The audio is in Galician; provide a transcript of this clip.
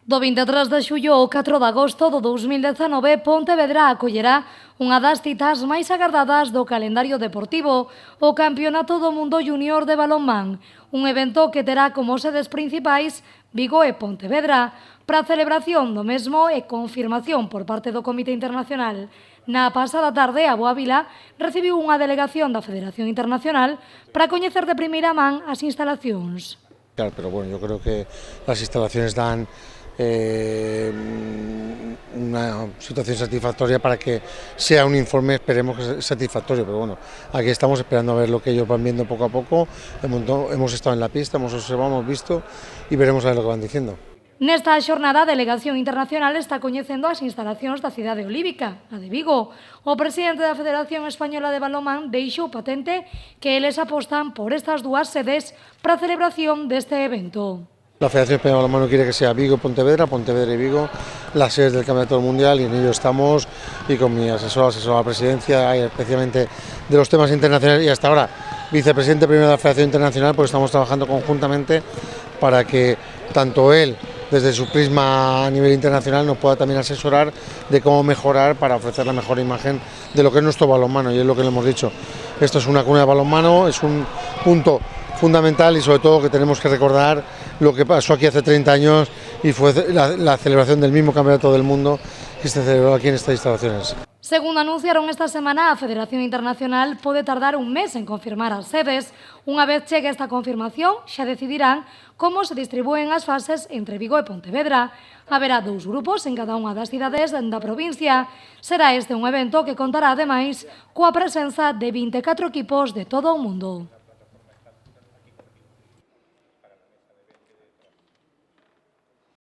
Do 23 de xullo ao 4 de agosto do 2019, Pontevedra acollerá unha das citas máis agardadas do calendario deportivo, o Campeonato do Mundo Junior de Balonmán, un evento que terá como sedes principais Vigo e Pontevedra. Para a celebración do mesmo e confirmación por parte do Comité Internacional, na pasada tarde a Boavila recibiu unha delegación da Federación Internacional para coñecer de primeira man as instalacións. Claro, pero bueno, yo creo que las instalaciones dan una situación satisfactoria para que sea un informe, esperemos que sea satisfactorio, pero bueno, aquí estamos esperando a ver lo que ellos van viendo poco a poco. Hemos estado en la pista, hemos observado, hemos visto y veremos a ver lo que van diciendo. Nesta xornada, a Delegación Internacional está coñecendo as instalacións da cidade olívica, a de Vigo. O presidente da Federación Española de Balonmán deixou patente que eles apostan por estas dúas sedes para a celebración deste evento. La Federación Española de Balonmano quiere que sea Vigo, Pontevedra y Vigo las sedes del Campeonato Mundial, y en ello estamos, y con mi asesor de la presidencia, y especialmente de los temas internacionales, y hasta ahora vicepresidente primero de la Federación Internacional, pues estamos trabajando conjuntamente para que tanto él, desde su prisma a nivel internacional, nos pueda también asesorar de cómo mejorar para ofrecer la mejor imagen de lo que es nuestro balonmano, y es lo que le hemos dicho. Esto es una cuna de balonmano, es un punto fundamental y sobre todo que tenemos que recordar lo que pasó aquí hace 30 años y fue la celebración del mismo Campeonato del Mundo que se celebró aquí en estas instalaciones. Segundo anunciaron esta semana, a Federación Internacional pode tardar un mes en confirmar as sedes. Unha vez chegue esta confirmación, xa decidirán como se distribúen as fases entre Vigo e Pontevedra. Haberá 2 grupos en cada unha das cidades da provincia. Será este un evento que contará, ademais, coa presenza de 24 equipos de todo o mundo.